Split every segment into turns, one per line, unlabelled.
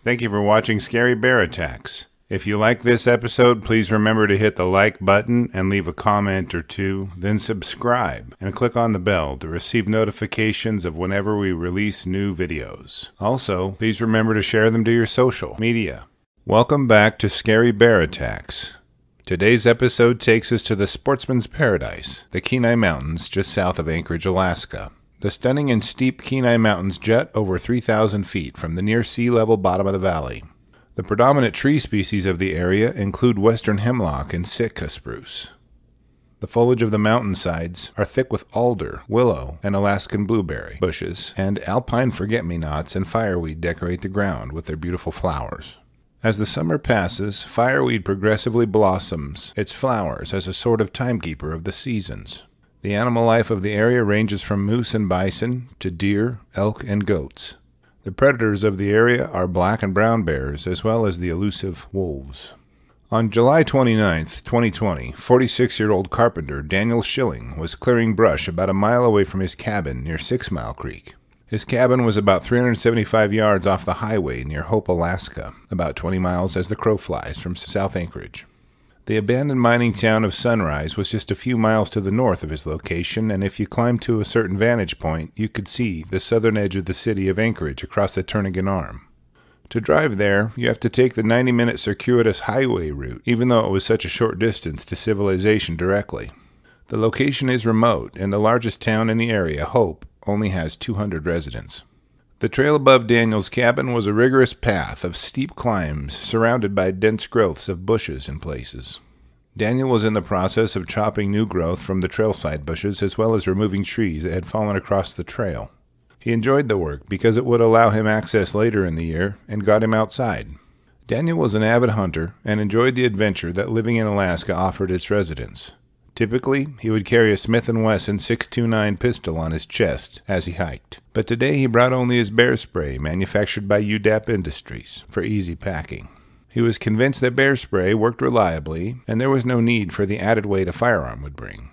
Thank you for watching Scary Bear Attacks. If you like this episode, please remember to hit the like button and leave a comment or two, then subscribe and click on the bell to receive notifications of whenever we release new videos. Also, please remember to share them to your social media. Welcome back to Scary Bear Attacks. Today's episode takes us to the sportsman's paradise, the Kenai Mountains just south of Anchorage, Alaska. The stunning and steep Kenai Mountains jut over 3,000 feet from the near sea level bottom of the valley. The predominant tree species of the area include western hemlock and Sitka spruce. The foliage of the mountainsides are thick with alder, willow, and Alaskan blueberry bushes, and Alpine forget-me-nots and fireweed decorate the ground with their beautiful flowers. As the summer passes, fireweed progressively blossoms its flowers as a sort of timekeeper of the seasons. The animal life of the area ranges from moose and bison to deer, elk, and goats. The predators of the area are black and brown bears, as well as the elusive wolves. On July 29, 2020, 46-year-old carpenter Daniel Schilling was clearing brush about a mile away from his cabin near 6 Mile Creek. His cabin was about 375 yards off the highway near Hope, Alaska, about 20 miles as the crow flies from South Anchorage. The abandoned mining town of Sunrise was just a few miles to the north of his location, and if you climbed to a certain vantage point, you could see the southern edge of the city of Anchorage across the Turnagain Arm. To drive there, you have to take the 90-minute circuitous highway route, even though it was such a short distance to civilization directly. The location is remote, and the largest town in the area, Hope, only has 200 residents. The trail above Daniel's cabin was a rigorous path of steep climbs surrounded by dense growths of bushes in places. Daniel was in the process of chopping new growth from the trailside bushes as well as removing trees that had fallen across the trail. He enjoyed the work because it would allow him access later in the year and got him outside. Daniel was an avid hunter and enjoyed the adventure that living in Alaska offered its residents. Typically, he would carry a Smith & Wesson .629 pistol on his chest as he hiked, but today he brought only his bear spray manufactured by UDAP Industries for easy packing. He was convinced that bear spray worked reliably, and there was no need for the added weight a firearm would bring.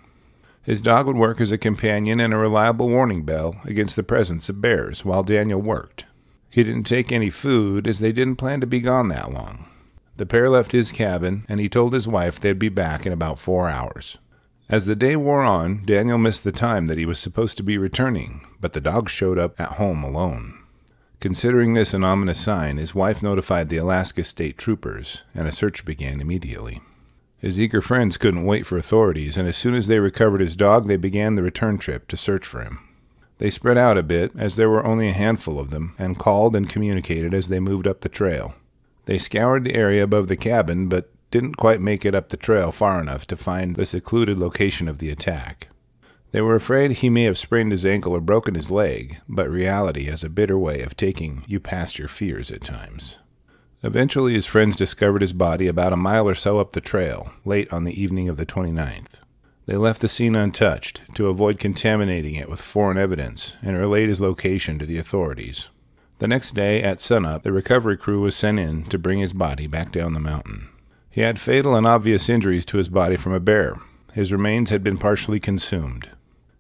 His dog would work as a companion and a reliable warning bell against the presence of bears while Daniel worked. He didn't take any food as they didn't plan to be gone that long. The pair left his cabin, and he told his wife they'd be back in about 4 hours. As the day wore on, Daniel missed the time that he was supposed to be returning, but the dog showed up at home alone. Considering this an ominous sign, his wife notified the Alaska State Troopers, and a search began immediately. His eager friends couldn't wait for authorities, and as soon as they recovered his dog, they began the return trip to search for him. They spread out a bit, as there were only a handful of them, and called and communicated as they moved up the trail. They scoured the area above the cabin, but didn't quite make it up the trail far enough to find the secluded location of the attack. They were afraid he may have sprained his ankle or broken his leg, but reality has a bitter way of taking you past your fears at times. Eventually his friends discovered his body about a mile or so up the trail, late on the evening of the 29th. They left the scene untouched to avoid contaminating it with foreign evidence and relayed his location to the authorities. The next day, at sunup, the recovery crew was sent in to bring his body back down the mountain. He had fatal and obvious injuries to his body from a bear. His remains had been partially consumed.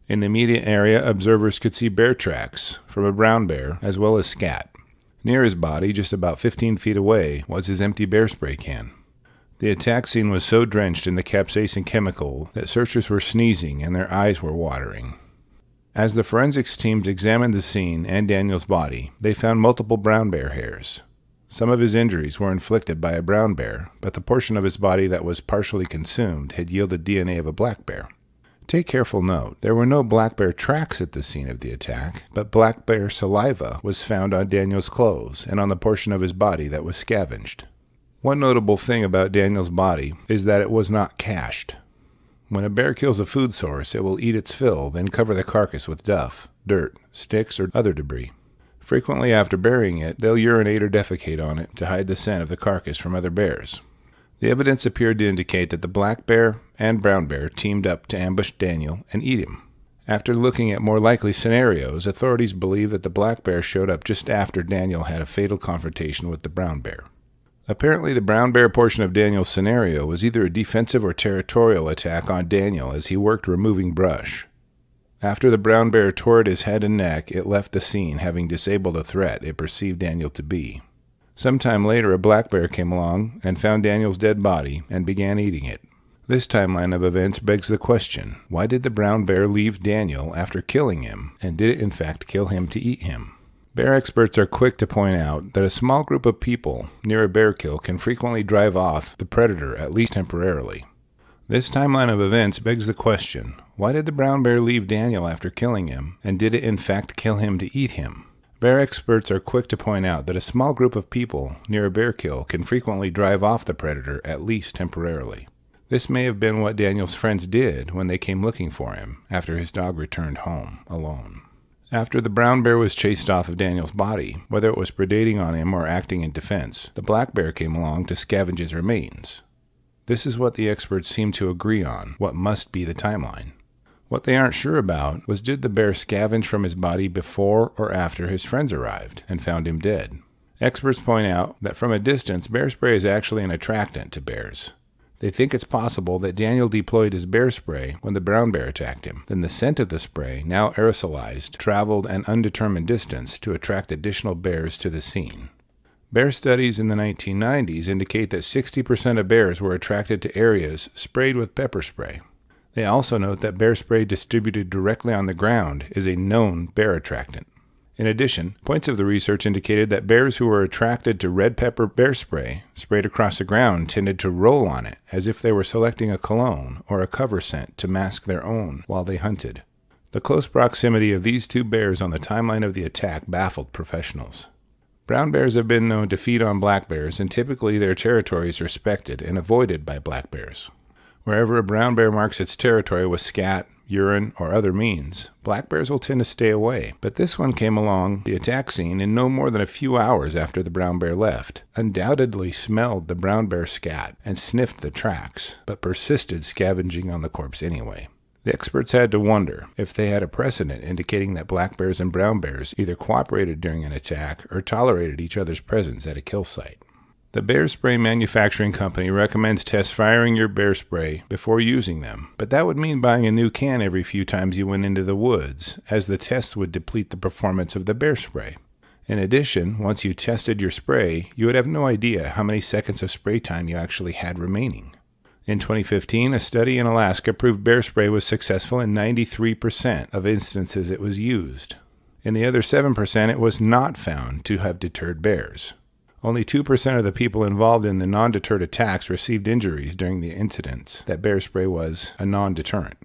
In the immediate area, observers could see bear tracks from a brown bear as well as scat. Near his body, just about 15 feet away, was his empty bear spray can. The attack scene was so drenched in the capsaicin chemical that searchers were sneezing and their eyes were watering. As the forensics teams examined the scene and Daniel's body, they found multiple brown bear hairs. Some of his injuries were inflicted by a brown bear, but the portion of his body that was partially consumed had yielded DNA of a black bear. Take careful note, there were no black bear tracks at the scene of the attack, but black bear saliva was found on Daniel's clothes and on the portion of his body that was scavenged. One notable thing about Daniel's body is that it was not cached. When a bear kills a food source, it will eat its fill, then cover the carcass with duff, dirt, sticks, or other debris. Frequently after burying it, they'll urinate or defecate on it to hide the scent of the carcass from other bears. The evidence appeared to indicate that the black bear and brown bear teamed up to ambush Daniel and eat him. After looking at more likely scenarios, authorities believe that the black bear showed up just after Daniel had a fatal confrontation with the brown bear. Apparently, the brown bear portion of Daniel's scenario was either a defensive or territorial attack on Daniel as he worked removing brush. After the brown bear tore at his head and neck, it left the scene, having disabled a threat it perceived Daniel to be. Sometime later, a black bear came along and found Daniel's dead body and began eating it. This timeline of events begs the question, why did the brown bear leave Daniel after killing him, and did it in fact kill him to eat him? Bear experts are quick to point out that a small group of people near a bear kill can frequently drive off the predator, at least temporarily. This timeline of events begs the question, why did the brown bear leave Daniel after killing him, and did it in fact kill him to eat him? Bear experts are quick to point out that a small group of people near a bear kill can frequently drive off the predator, at least temporarily. This may have been what Daniel's friends did when they came looking for him after his dog returned home alone. After the brown bear was chased off of Daniel's body, whether it was predating on him or acting in defense, the black bear came along to scavenge his remains. This is what the experts seem to agree on, what must be the timeline. What they aren't sure about was, did the bear scavenge from his body before or after his friends arrived and found him dead? Experts point out that from a distance, bear spray is actually an attractant to bears. They think it's possible that Daniel deployed his bear spray when the brown bear attacked him. Then the scent of the spray, now aerosolized, traveled an undetermined distance to attract additional bears to the scene. Bear studies in the 1990s indicate that 60% of bears were attracted to areas sprayed with pepper spray. They also note that bear spray distributed directly on the ground is a known bear attractant. In addition, points of the research indicated that bears who were attracted to red pepper bear spray sprayed across the ground tended to roll on it as if they were selecting a cologne or a cover scent to mask their own while they hunted. The close proximity of these two bears on the timeline of the attack baffled professionals. Brown bears have been known to feed on black bears, and typically their territory is respected and avoided by black bears. Wherever a brown bear marks its territory with scat, urine, or other means, black bears will tend to stay away. But this one came along the attack scene in no more than a few hours after the brown bear left, undoubtedly smelled the brown bear scat and sniffed the tracks, but persisted scavenging on the corpse anyway. The experts had to wonder if they had a precedent indicating that black bears and brown bears either cooperated during an attack or tolerated each other's presence at a kill site. The bear spray manufacturing company recommends test firing your bear spray before using them, but that would mean buying a new can every few times you went into the woods, as the tests would deplete the performance of the bear spray. In addition, once you tested your spray, you would have no idea how many seconds of spray time you actually had remaining. In 2015, a study in Alaska proved bear spray was successful in 93% of instances it was used. In the other 7%, it was not found to have deterred bears. Only 2% of the people involved in the non-deterred attacks received injuries during the incidents that bear spray was a non-deterrent.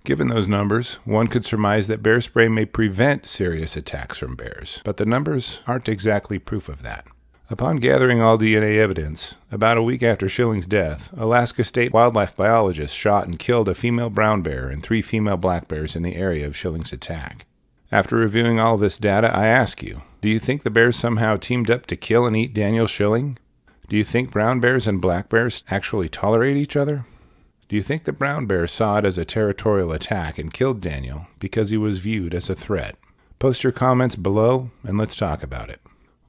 Given those numbers, one could surmise that bear spray may prevent serious attacks from bears, but the numbers aren't exactly proof of that. Upon gathering all DNA evidence, about a week after Schilling's death, Alaska state wildlife biologists shot and killed a female brown bear and 3 female black bears in the area of Schilling's attack. After reviewing all this data, I ask you, do you think the bears somehow teamed up to kill and eat Daniel Schilling? Do you think brown bears and black bears actually tolerate each other? Do you think the brown bear saw it as a territorial attack and killed Daniel because he was viewed as a threat? Post your comments below and let's talk about it.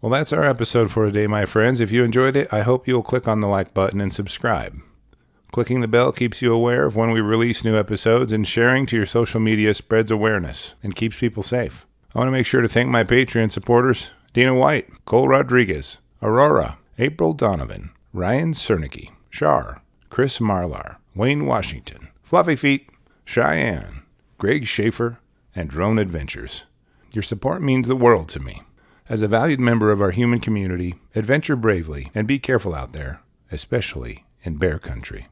Well, that's our episode for today, my friends. If you enjoyed it, I hope you'll click on the like button and subscribe. Clicking the bell keeps you aware of when we release new episodes, and sharing to your social media spreads awareness and keeps people safe. I want to make sure to thank my Patreon supporters: Dina White, Cole Rodriguez, Aurora, April Donovan, Ryan Cernicki, Shar, Chris Marlar, Wayne Washington, Fluffy Feet, Cheyenne, Greg Schaefer, and Drone Adventures. Your support means the world to me. As a valued member of our human community, adventure bravely and be careful out there, especially in bear country.